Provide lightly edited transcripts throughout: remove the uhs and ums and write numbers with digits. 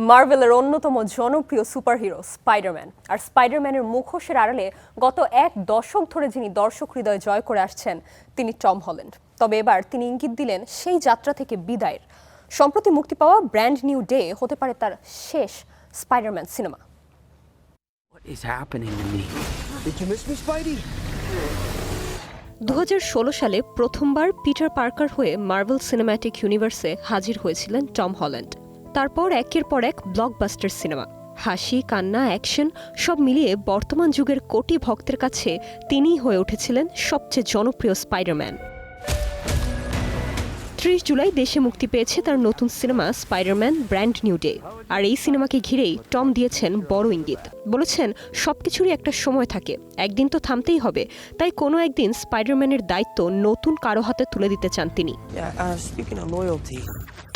মার্ভেলের অন্যতম জনপ্রিয় সুপারহিরো স্পাইডারম্যান। আর স্পাইডারম্যানের মুখোশের আড়ালে গত এক দশক ধরে যিনি দর্শক হৃদয় জয় করে আসছেন তিনি টম হল্যান্ড। তবে এবার তিনি ইঙ্গিত দিলেন সেই যাত্রা থেকে বিদায়ের। সম্প্রতি মুক্তি পাওয়া ব্র্যান্ড নিউ ডে হতে পারে তার শেষ Spiderman cinema. What is happening to me? Did you miss me, Spidey? 2016 সালে প্রথমবার পিটার পার্কার হয়ে মার্ভেল সিনেম্যাটিক ইউনিভার্সে হাজির হয়েছিলেন টম হল্যান্ড। তারপর একের পর এক ব্লকবাস্টার সিনেমা, হাসি, কান্না, অ্যাকশন সব মিলিয়ে বর্তমান যুগের কোটি ভক্তের কাছে তিনিই হয়ে উঠেছিলেন সবচেয়ে জনপ্রিয় স্পাইডারম্যান। 30 জুলাই দেশে মুক্তি পেয়েছে তার নতুন cinema Spiderman brand new day. আর এই সিনেমাকে ঘিরেই টম দিয়েছেন বড় ইঙ্গিত। বলেছেন সবকিছুরই একটা সময় থাকে, একদিন তো থামতেই হবে, তাই কোনো একদিন স্পাইডারম্যানের দায়িত্ব নতুন কারো হাতে তুলে দিতে চান তিনি।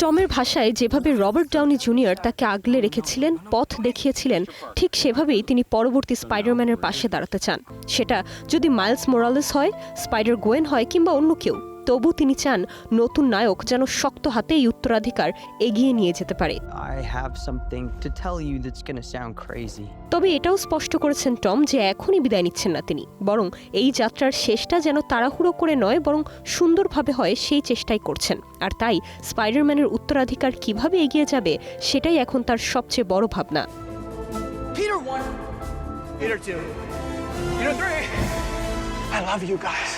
টমের ভাষায় যেভাবে রবার্ট ডাউনি জুনিয়র তাকে আগলে রেখেছিলেন, পথ দেখিয়েছিলেন, ঠিক সেভাবেই তিনি পরবর্তী স্পাইডারম্যানের পাশে দাঁড়াতে চান। সেটা যদি মাইলস মোরালেস হয়, স্পাইডার গোয়েন হয় কিংবা অন্য কেউ, তবু তিনি চান নতুন নায়ক যেন শক্ত হাতে এই উত্তরাধিকার এগিয়ে নিয়ে যেতে পারে। তবে এটাও স্পষ্ট করেছেন টম যে এখনই বিদায় নিচ্ছেন না তিনি, বরং এই যাত্রার শেষটা যেন তাড়াহুড়ো করে নয় বরং সুন্দরভাবে হয় সেই চেষ্টাই করছেন। আর তাই স্পাইডারম্যানের উত্তরাধিকার কিভাবে এগিয়ে যাবে সেটাই এখন তার সবচেয়ে বড় ভাবনা। Peter 1, Peter 2, Peter 3. I love you guys.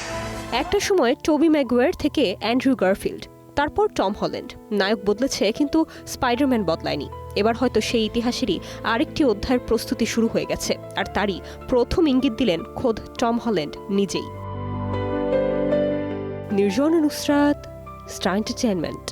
একটা সময় টোবি ম্যাগুয়ার থেকে অ্যান্ড্রু গারফিল্ড, তারপর টম হল্যান্ড। নায়ক বদলেছে কিন্তু স্পাইডারম্যান বদলায়নি। এবার হয়তো সেই ইতিহাসেরই আরেকটি অধ্যায়ের প্রস্তুতি শুরু হয়ে গেছে, আর তারই প্রথম ইঙ্গিত দিলেন খোদ টম হল্যান্ড নিজেই। নির্জন নুসরাত, স্টার এন্টারটেইনমেন্ট।